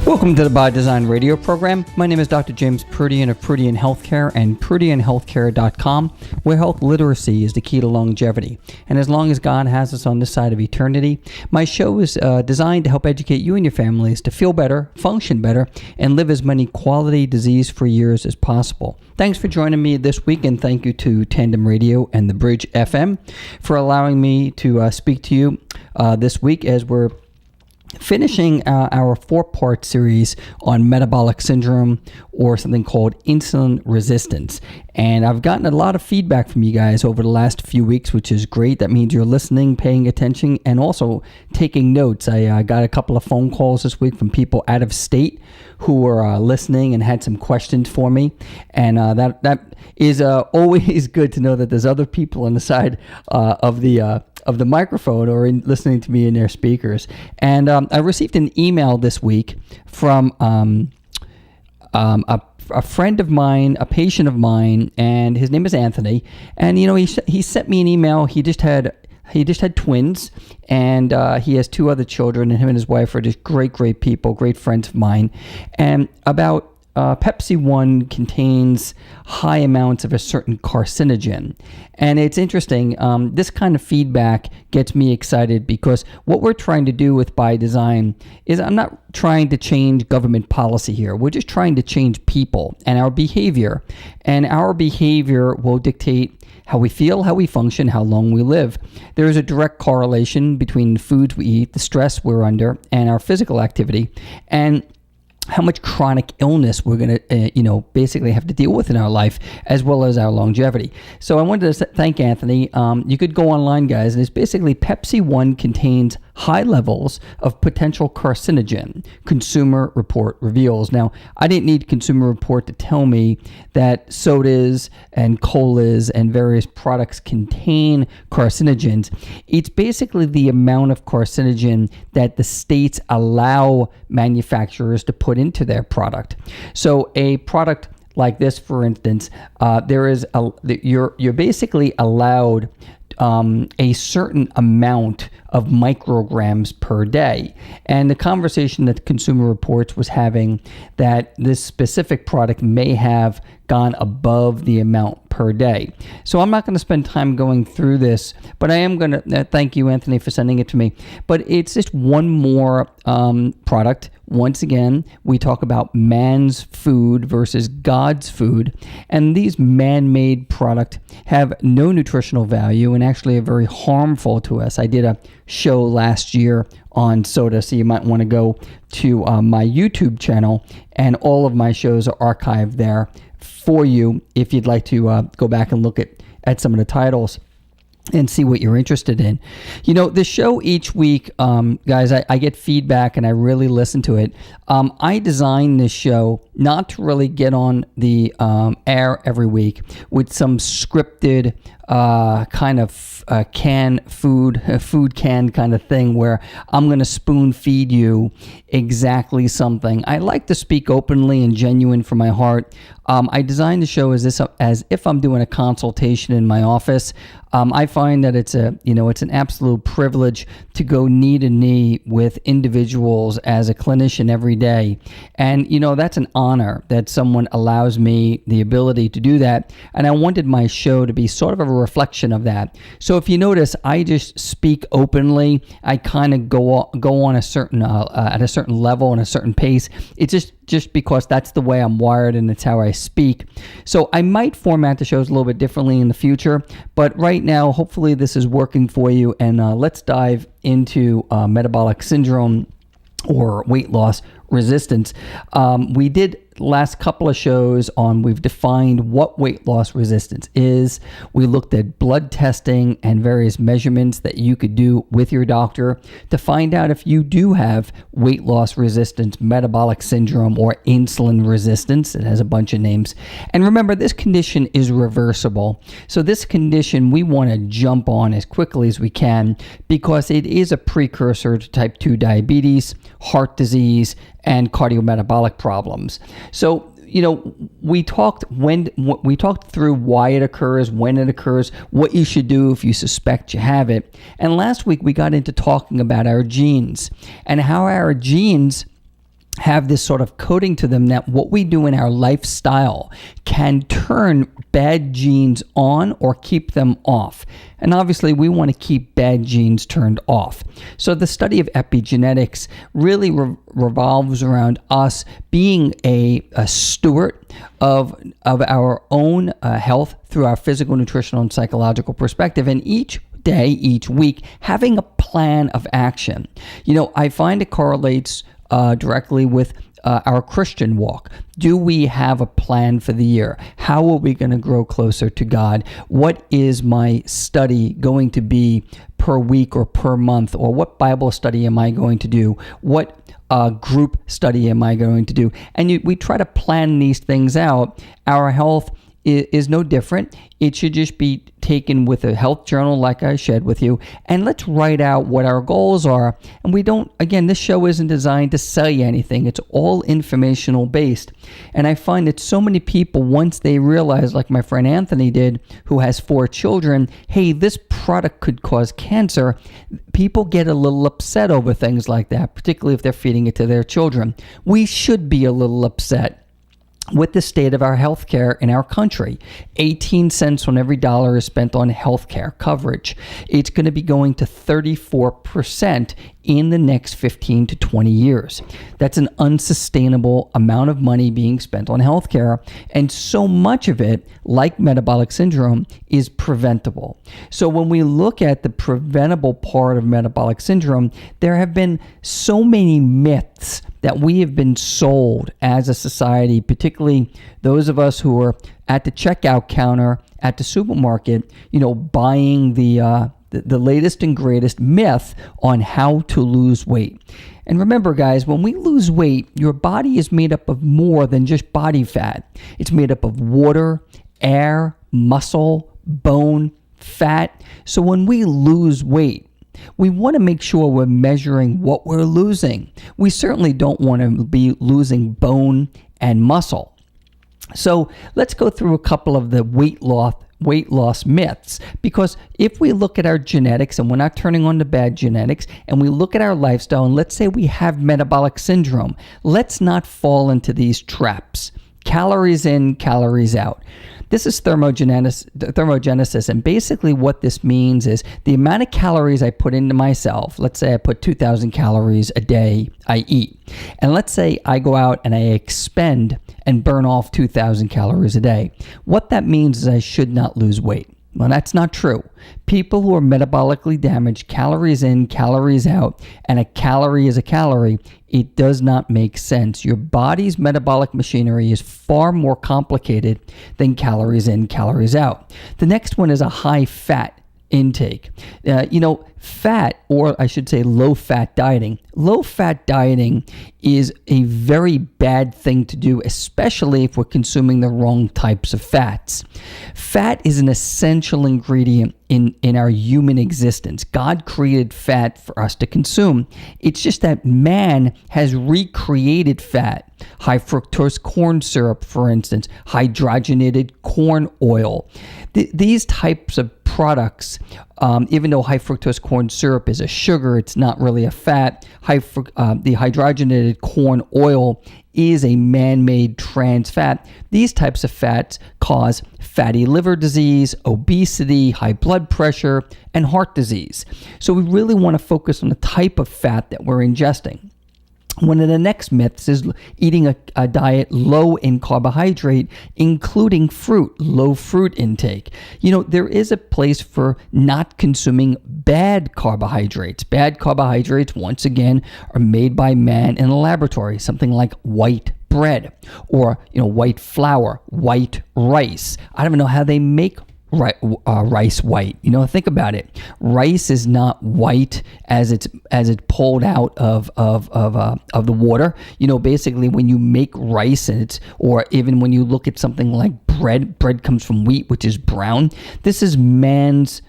Welcome to the By Design radio program. My name is Dr. James Proodian of Proodian Healthcare and ProodianHealthcare.com, where health literacy is the key to longevity. And as long as God has us on this side of eternity, my show is designed to help educate you and your families to feel better, function better, and live as many quality disease-free years as possible. Thanks for joining me this week, and thank you to Tandem Radio and The Bridge FM for allowing me to speak to you this week as we're finishing our 4-part series on metabolic syndrome, or something called insulin resistance. And I've gotten a lot of feedback from you guys over the last few weeks, which is great. That means you're listening, paying attention, and also taking notes. I got a couple of phone calls this week from people out of state who were listening and had some questions for me. And that is always good to know that there's other people on the side of the microphone or listening to me in their speakers. And I received an email this week from a friend of mine, a patient of mine, and his name is Anthony. And he sent me an email. He just had twins, and he has 2 other children, and him and his wife are just great people, great friends of mine. And about Pepsi 1 contains high amounts of a certain carcinogen. And it's interesting, this kind of feedback gets me excited because what we're trying to do with By Design is I'm not trying to change government policy here. We're just trying to change people and our behavior. And our behavior will dictate how we feel, how we function, how long we live. There is a direct correlation between the foods we eat, the stress we're under, and our physical activity, and how much chronic illness we're going to, basically have to deal with in our life, as well as our longevity. So I wanted to thank Anthony. You could go online, guys, and it's basically Pepsi 1 contains high levels of potential carcinogen, Consumer Report reveals. Now, I didn't need Consumer Report to tell me that sodas and colas and various products contain carcinogens. It's basically the amount of carcinogen that the states allow manufacturers to put into their product. So a product like this, for instance, you're basically allowed a certain amount of micrograms per day. And the conversation that Consumer Reports was having, that this specific product may have gone above the amount per day. So I'm not going to spend time going through this, but I am going to thank you, Anthony, for sending it to me. But it's just one more product. Once again, we talk about man's food versus God's food, and these man-made products have no nutritional value and actually are very harmful to us. I did a show last year on soda, so you might want to go to my YouTube channel, and all of my shows are archived there for you if you'd like to go back and look at some of the titles and see what you're interested in. The show each week, guys, I get feedback and I really listen to it. I designed this show not to really get on the air every week with some scripted kind of food can kind of thing where I'm going to spoon feed you exactly something. I like to speak openly and genuine from my heart. I designed the show as if I'm doing a consultation in my office. I find that it's an absolute privilege to go knee to knee with individuals as a clinician every day. And, that's an honor that someone allows me the ability to do that. And I wanted my show to be sort of a reflection of that. So if you notice, I just speak openly. I kind of go on a certain at a certain level and a certain pace. It's just because that's the way I'm wired and it's how I speak. So I might format the shows a little bit differently in the future, but right now, hopefully this is working for you. And let's dive into metabolic syndrome or weight loss resistance. We did last couple of shows we've defined what weight loss resistance is. We looked at blood testing and various measurements that you could do with your doctor to find out if you do have weight loss resistance, metabolic syndrome, or insulin resistance. It has a bunch of names. And remember, this condition is reversible. So this condition we want to jump on as quickly as we can because it is a precursor to type 2 diabetes, heart disease, and cardiometabolic problems. So, we talked through why it occurs, when it occurs, what you should do if you suspect you have it. And last week we got into talking about our genes and how our genes have this sort of coding to them that what we do in our lifestyle can turn bad genes on or keep them off. And obviously, we want to keep bad genes turned off. So the study of epigenetics really revolves around us being a steward of our own health through our physical, nutritional, and psychological perspective. And each day, each week, having a plan of action. I find it correlates directly with our Christian walk. Do we have a plan for the year? How are we going to grow closer to God? What is my study going to be per week or per month? Or what Bible study am I going to do? What group study am I going to do? And we try to plan these things out. Our health is no different. It should just be taken with a health journal like I shared with you, and let's write out what our goals are. And this show isn't designed to sell you anything. It's all informational based. And I find that so many people, once they realize, like my friend Anthony did, who has 4 children, hey, this product could cause cancer, people get a little upset over things like that, particularly if they're feeding it to their children. We should be a little upset with the state of our healthcare in our country. 18 cents on every dollar is spent on healthcare coverage. It's going to be going to 34% in the next 15 to 20 years. That's an unsustainable amount of money being spent on healthcare, and so much of it, like metabolic syndrome, is preventable. So when we look at the preventable part of metabolic syndrome, there have been so many myths that we have been sold as a society, particularly those of us who are at the checkout counter at the supermarket, buying the latest and greatest myth on how to lose weight. And remember, guys, when we lose weight, your body is made up of more than just body fat. It's made up of water, air, muscle, bone, fat. So when we lose weight, we want to make sure we're measuring what we're losing. We certainly don't want to be losing bone and muscle. So let's go through a couple of the weight loss myths, because if we look at our genetics, and we're not turning on the bad genetics, and we look at our lifestyle, and let's say we have metabolic syndrome, let's not fall into these traps. Calories in, calories out. This is thermogenesis, and basically what this means is the amount of calories I put into myself. Let's say I put 2,000 calories a day I eat, and let's say I go out and I expend and burn off 2,000 calories a day. What that means is I should not lose weight. Well, that's not true. People who are metabolically damaged, calories in, calories out, and a calorie is a calorie, it does not make sense. Your body's metabolic machinery is far more complicated than calories in, calories out. The next one is a high fat intake. Fat, or I should say low-fat dieting. Low-fat dieting is a very bad thing to do, especially if we're consuming the wrong types of fats. Fat is an essential ingredient in our human existence. God created fat for us to consume. It's just that man has recreated fat. High fructose corn syrup, for instance, hydrogenated corn oil. These types of products, even though high fructose corn syrup is a sugar, it's not really a fat. The hydrogenated corn oil is a man-made trans fat. These types of fats cause fatty liver disease, obesity, high blood pressure, and heart disease. So we really want to focus on the type of fat that we're ingesting. One of the next myths is eating a diet low in carbohydrate, including fruit, low fruit intake. There is a place for not consuming bad carbohydrates. Bad carbohydrates, once again, are made by man in a laboratory, something like white bread or white flour, white rice. I don't even know how they make rice white. Think about it. Rice is not white as it's pulled out of the water. Basically when you make rice, or even when you look at something like bread comes from wheat, which is brown. This is man's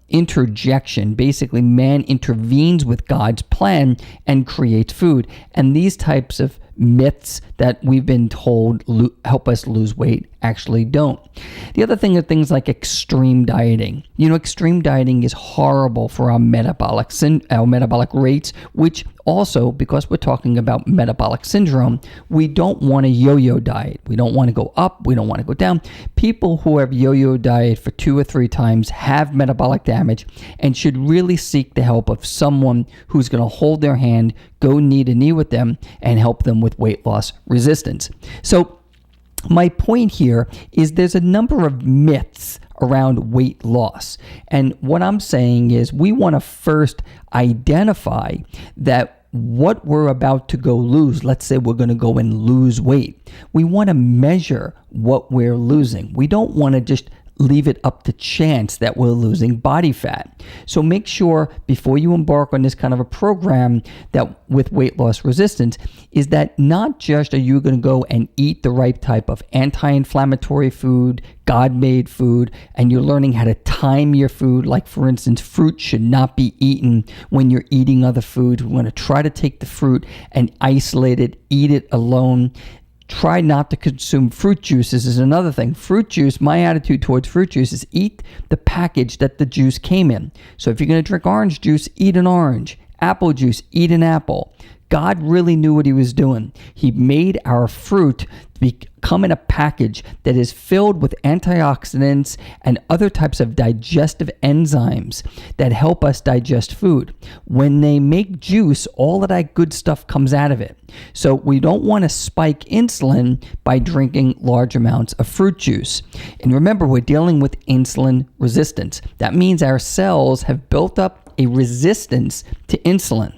interjection. Basically, man intervenes with God's plan and creates food. And these types of myths that we've been told help us lose weight actually don't. The other thing are things like extreme dieting. Extreme dieting is horrible for our metabolic rates, which also, because we're talking about metabolic syndrome, we don't want a yo-yo diet. We don't want to go up. We don't want to go down. People who have yo-yo diet for 2 or 3 times have metabolic damage and should really seek the help of someone who's going to hold their hand, go knee to knee with them, and help them with weight loss resistance. So my point here is there's a number of myths around weight loss. And what I'm saying is we want to first identify that what we're about to go lose, let's say we're going to go and lose weight, we want to measure what we're losing. We don't want to just leave it up to chance that we're losing body fat. So make sure before you embark on this kind of a program that with weight loss resistance is that not just are you going to go and eat the right type of anti-inflammatory food, God-made food, and you're learning how to time your food. Like for instance, fruit should not be eaten when you're eating other foods. We want to try to take the fruit and isolate it, eat it alone. Try not to consume fruit juices is another thing. Fruit juice, my attitude towards fruit juice is eat the package that the juice came in. So if you're going to drink orange juice, eat an orange. Apple juice, eat an apple. God really knew what he was doing. He made our fruit come in a package that is filled with antioxidants and other types of digestive enzymes that help us digest food. When they make juice, all of that good stuff comes out of it. So we don't want to spike insulin by drinking large amounts of fruit juice. And remember, we're dealing with insulin resistance. That means our cells have built up a resistance to insulin.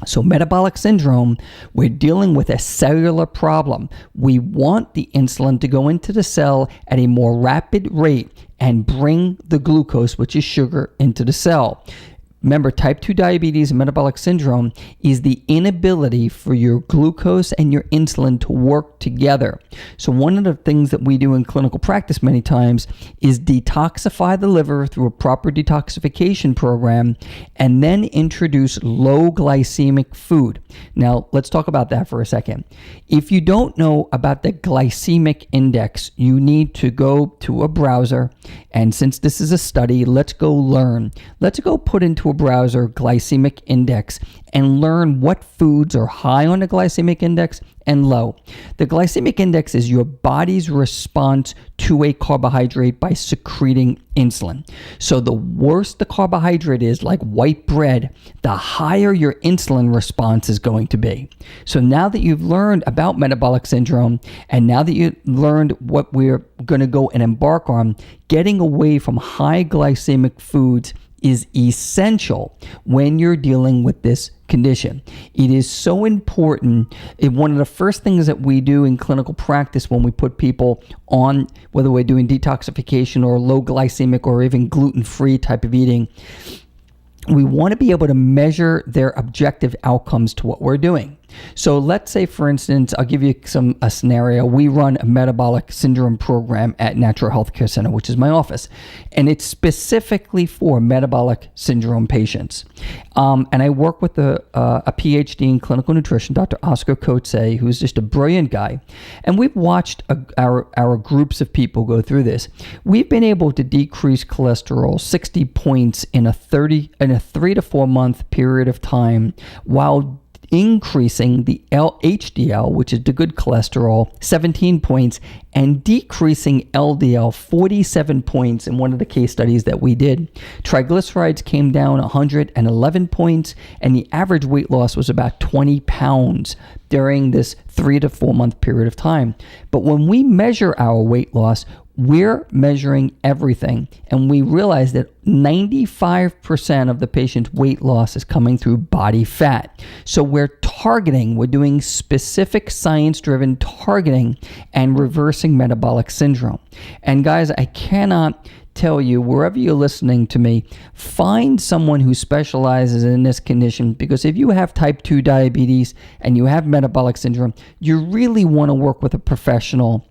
So metabolic syndrome, we're dealing with a cellular problem. We want the insulin to go into the cell at a more rapid rate and bring the glucose, which is sugar, into the cell. Remember, type 2 diabetes and metabolic syndrome is the inability for your glucose and your insulin to work together. So one of the things that we do in clinical practice many times is detoxify the liver through a proper detoxification program and then introduce low glycemic food. Now, let's talk about that for a second. If you don't know about the glycemic index, you need to go to a browser. And since this is a study, let's go learn. Let's go put into a browser glycemic index and learn what foods are high on the glycemic index and low. The glycemic index is your body's response to a carbohydrate by secreting insulin. So the worse the carbohydrate is, like white bread, the higher your insulin response is going to be. So now that you've learned about metabolic syndrome, and now that you've learned what we're going to go and embark on, getting away from high glycemic foods is essential when you're dealing with this condition. It is so important. One of the first things that we do in clinical practice when we put people on, whether we're doing detoxification or low glycemic or even gluten-free type of eating, we want to be able to measure their objective outcomes to what we're doing. So let's say, for instance, I'll give you a scenario. We run a metabolic syndrome program at Natural Healthcare Center, which is my office, and it's specifically for metabolic syndrome patients. And I work with a PhD in clinical nutrition, Dr. Oscar Coates, who's just a brilliant guy. And we've watched our groups of people go through this. We've been able to decrease cholesterol 60 points in a 3 to 4 month period of time, while increasing the HDL, which is the good cholesterol, 17 points, and decreasing LDL 47 points in one of the case studies that we did. Triglycerides came down 111 points, and the average weight loss was about 20 pounds during this 3 to 4 month period of time. But when we measure our weight loss, we're measuring everything, and we realize that 95% of the patient's weight loss is coming through body fat. So we're doing specific science-driven targeting and reversing metabolic syndrome. And guys, I cannot tell you, wherever you're listening to me, find someone who specializes in this condition, because if you have type 2 diabetes and you have metabolic syndrome, you really want to work with a professional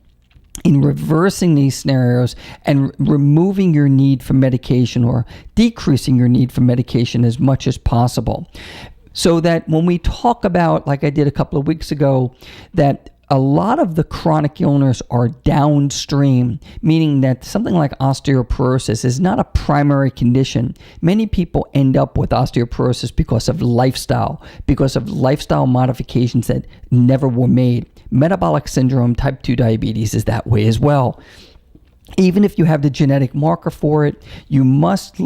in reversing these scenarios and removing your need for medication or decreasing your need for medication as much as possible. So that when we talk about, like I did a couple of weeks ago, that a lot of the chronic illness are downstream, meaning that something like osteoporosis is not a primary condition. Many people end up with osteoporosis because of lifestyle modifications that never were made. Metabolic syndrome, type 2 diabetes is that way as well. Even if you have the genetic marker for it, you must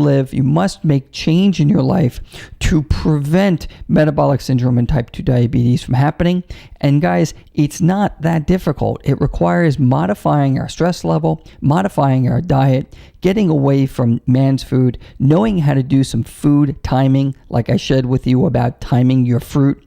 make change in your life to prevent metabolic syndrome and type 2 diabetes from happening. And guys, it's not that difficult. It requires modifying our stress level, modifying our diet, getting away from man's food, knowing how to do some food timing, like I shared with you about timing your fruit,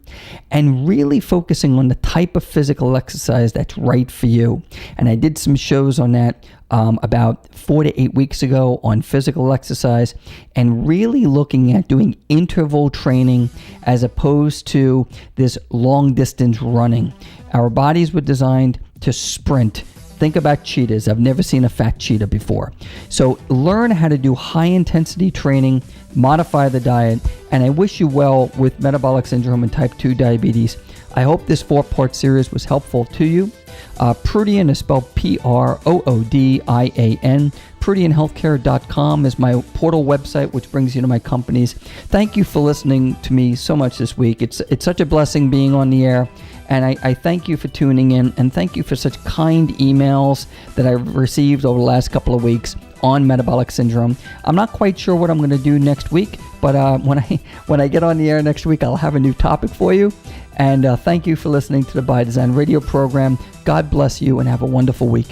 and really focusing on the type of physical exercise that's right for you. And I did some shows on that about 4 to 8 weeks ago on physical exercise, and really looking at doing interval training as opposed to this long distance running. Our bodies were designed to sprint. Think about cheetahs. I've never seen a fat cheetah before. So learn how to do high intensity training, modify the diet, and I wish you well with metabolic syndrome and type 2 diabetes. I hope this 4-part series was helpful to you. Proodian is spelled Proodian. ProodianHealthcare.com is my portal website, which brings you to my companies. Thank you for listening to me so much this week. It's such a blessing being on the air. And I thank you for tuning in, and thank you for such kind emails that I've received over the last couple of weeks on metabolic syndrome. I'm not quite sure what I'm going to do next week, but when I get on the air next week, I'll have a new topic for you. And thank you for listening to the By Design radio program. God bless you and have a wonderful week.